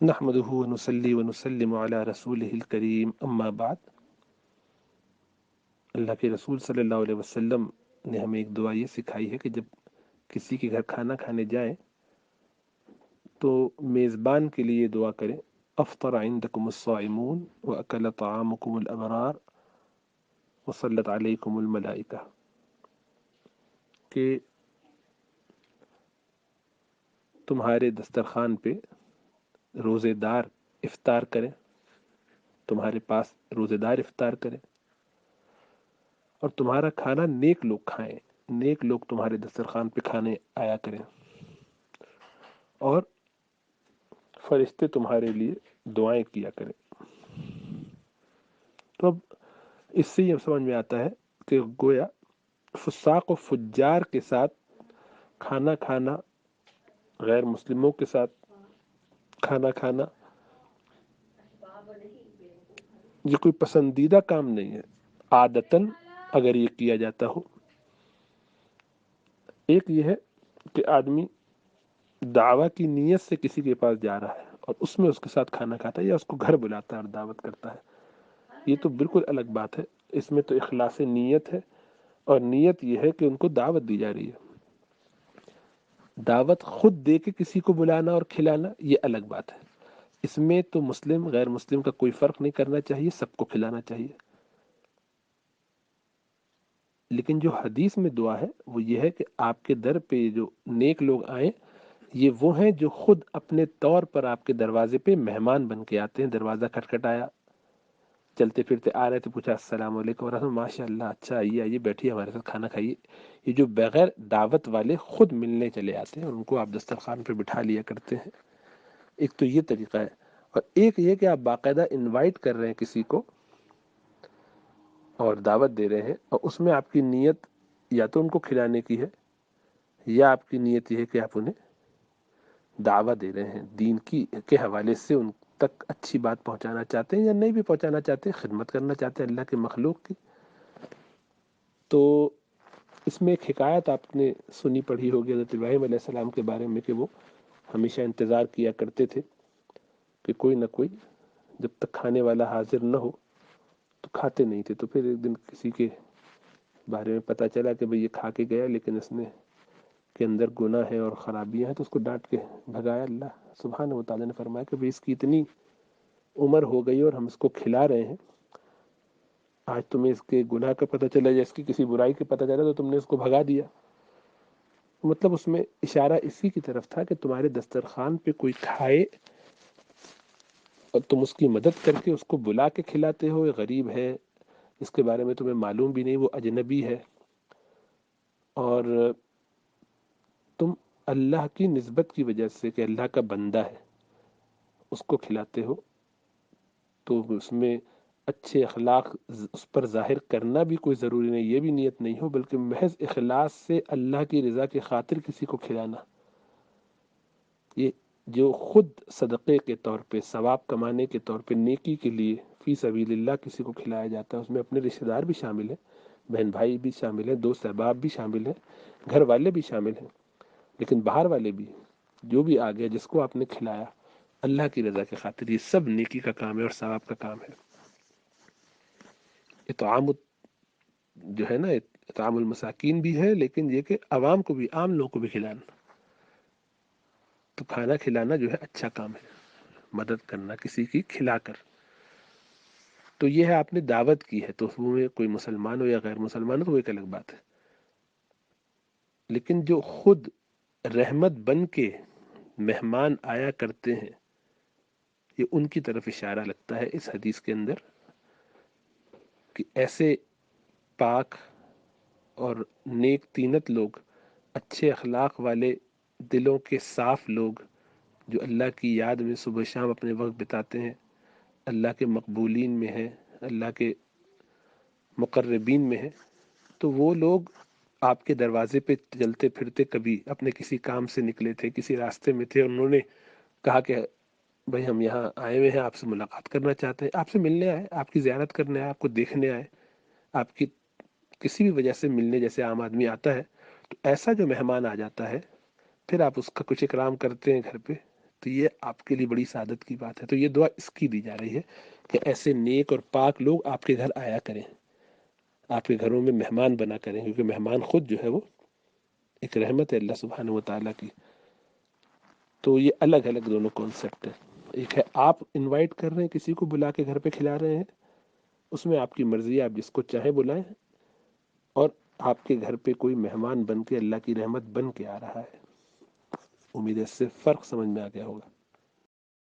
نحمده ونصلي ونسلم على رسوله الکریم اما بعد۔ اللہ کے رسول صلی اللہ علیہ وسلم نے ہمیں ایک دعا یہ سکھائی ہے کہ جب کسی کے گھر کھانا کھانے جائیں تو میزبان کے لیے دعا کریں، افطر عندکم الصائمون واکل طعامکم الابرار وصلت علیکم الملائکہ، کہ تمہارے دسترخوان پہ روزے دار افطار کریں، تمہارے پاس روزے دار افطار کریں اور تمہارا کھانا نیک لوگ کھائیں، نیک لوگ تمہارے دسترخوان پہ کھانے آیا کریں اور فرشتے تمہارے لیے دعائیں کیا کریں۔ تو اب اس سے یہ سمجھ میں آتا ہے کہ گویا فساق و فجار کے ساتھ کھانا کھانا، غیر مسلموں کے ساتھ کھانا کھانا، یہ کوئی پسندیدہ کام نہیں ہے عادتاً اگر یہ کیا جاتا ہو۔ ایک یہ ہے کہ آدمی دعویٰ کی نیت سے کسی کے پاس جا رہا ہے اور اس میں اس کے ساتھ کھانا کھاتا ہے یا اس کو گھر بلاتا ہے اور دعوت کرتا ہے، یہ تو بالکل الگ بات ہے۔ اس میں تو اخلاص نیت ہے، اور نیت یہ ہے کہ ان کو دعوت دی جا رہی ہے۔ دعوت خود دے کے کسی کو بلانا اور کھلانا یہ الگ بات ہے، اس میں تو مسلم غیر مسلم کا کوئی فرق نہیں کرنا چاہیے، سب کو کھلانا چاہیے۔ لیکن جو حدیث میں دعا ہے وہ یہ ہے کہ آپ کے در پہ جو نیک لوگ آئیں، یہ وہ ہیں جو خود اپنے طور پر آپ کے دروازے پہ مہمان بن کے آتے ہیں۔ دروازہ کھٹکھٹایا، چلتے پھرتے آ رہے تھے، پوچھا السلام علیکم ورحمۃ، ماشاء اللہ، اچھا آئیے آئیے بیٹھیے ہمارے ساتھ کھانا کھائیے۔ یہ جو بغیر دعوت والے خود ملنے چلے آتے ہیں اور ان کو آپ دسترخوان پہ بٹھا لیا کرتے ہیں، ایک تو یہ طریقہ ہے۔ اور ایک یہ کہ آپ باقاعدہ انوائٹ کر رہے ہیں کسی کو اور دعوت دے رہے ہیں، اور اس میں آپ کی نیت یا تو ان کو کھلانے کی ہے یا آپ کی نیت یہ ہے کہ آپ انہیں دعوت دے رہے ہیں، دین کی کے حوالے سے ان تک اچھی بات پہنچانا چاہتے ہیں، یا نہیں بھی پہنچانا چاہتے، خدمت کرنا چاہتے ہیں اللہ کے مخلوق کی۔ تو اس میں ایک حکایت آپ نے سنی پڑھی ہوگی حضرت ابراہیم علیہ السلام کے بارے میں، کہ وہ ہمیشہ انتظار کیا کرتے تھے کہ کوئی نہ کوئی جب تک کھانے والا حاضر نہ ہو تو کھاتے نہیں تھے۔ تو پھر ایک دن کسی کے بارے میں پتہ چلا کہ بھئی یہ کھا کے گیا لیکن اس نے کے اندر گناہ ہے اور خرابیاں ہیں، تو اس کو ڈانٹ کے بھگایا۔ اللہ سبحانہ و تعالیٰ نے فرمایا کہ بھئی اس کی اتنی عمر ہو گئی اور ہم اس کو کھلا رہے ہیں، آج تمہیں اس کے گناہ کا پتہ چلا یا اس کی کسی برائی کا پتہ چلا تو تم نے اس کو بھگا دیا۔ مطلب اس میں اشارہ اسی کی طرف تھا کہ تمہارے دسترخوان پہ کوئی کھائے اور تم اس کی مدد کر کے اس کو بلا کے کھلاتے ہو، یہ غریب ہے، اس کے بارے میں تمہیں معلوم بھی نہیں، وہ اجنبی ہے، اور تم اللہ کی نسبت کی وجہ سے کہ اللہ کا بندہ ہے اس کو کھلاتے ہو، تو اس میں اچھے اخلاق اس پر ظاہر کرنا بھی کوئی ضروری نہیں، یہ بھی نیت نہیں ہو، بلکہ محض اخلاص سے اللہ کی رضا کی خاطر کسی کو کھلانا، یہ جو خود صدقے کے طور پہ، ثواب کمانے کے طور پہ، نیکی کے لیے فی سبیل اللہ کسی کو کھلایا جاتا ہے، اس میں اپنے رشتہ دار بھی شامل ہیں، بہن بھائی بھی شامل ہیں، دوست احباب بھی شامل ہیں، گھر والے بھی شامل ہیں، لیکن باہر والے بھی، جو بھی آ گیا جس کو آپ نے کھلایا اللہ کی رضا کی خاطر، یہ سب نیکی کا کام ہے اور ثواب کا کام ہے۔ اطعام جو ہے نا، اطعام المساکین بھی ہے، لیکن یہ کہ عوام کو بھی، عام لوگوں کو بھی کھلانا، تو کھانا کھلانا جو ہے اچھا کام ہے، مدد کرنا کسی کی کھلا کر۔ تو یہ ہے آپ نے دعوت کی ہے، تو اس میں کوئی مسلمان ہو یا غیر مسلمان ہو تو وہ ایک الگ بات ہے، لیکن جو خود رحمت بن کے مہمان آیا کرتے ہیں، یہ ان کی طرف اشارہ لگتا ہے اس حدیث کے اندر، کہ ایسے پاک اور نیک تینت لوگ، اچھے اخلاق والے، دلوں کے صاف لوگ، جو اللہ کی یاد میں صبح شام اپنے وقت بتاتے ہیں، اللہ کے مقبولین میں ہیں، اللہ کے مقربین میں ہیں، تو وہ لوگ آپ کے دروازے پہ چلتے پھرتے کبھی اپنے کسی کام سے نکلے تھے، کسی راستے میں تھے، انہوں نے کہا کہ بھائی ہم یہاں آئے ہوئے ہیں، آپ سے ملاقات کرنا چاہتے ہیں، آپ سے ملنے آئے، آپ کی زیارت کرنے آئے، آپ کو دیکھنے آئے، آپ کی کسی بھی وجہ سے ملنے جیسے عام آدمی آتا ہے، تو ایسا جو مہمان آ جاتا ہے، پھر آپ اس کا کچھ اکرام کرتے ہیں گھر پہ، تو یہ آپ کے لیے بڑی سعادت کی بات ہے. تو یہ دعا اس کی دی جا رہی ہے کہ ایسے نیک اور پاک لوگ آپ کے گھر آیا کریں، آپ کے گھروں میں مہمان بنا کریں، کیونکہ مہمان خود جو ہے وہ ایک رحمت ہے اللہ سبحانہ و تعالیٰ کی. تو یہ الگ الگ دونوں کانسیپٹ ہیں. ایک ہے آپ انوائٹ کر رہے ہیں، کسی کو بلا کے گھر پہ کھلا رہے ہیں، اس میں آپ کی مرضی ہے، آپ جس کو چاہیں بلائیں. اور آپ کے گھر پہ کوئی مہمان بن کے اللہ کی رحمت بن کے آ رہا ہے. امید ہے اس سے فرق سمجھ میں آ گیا ہوگا.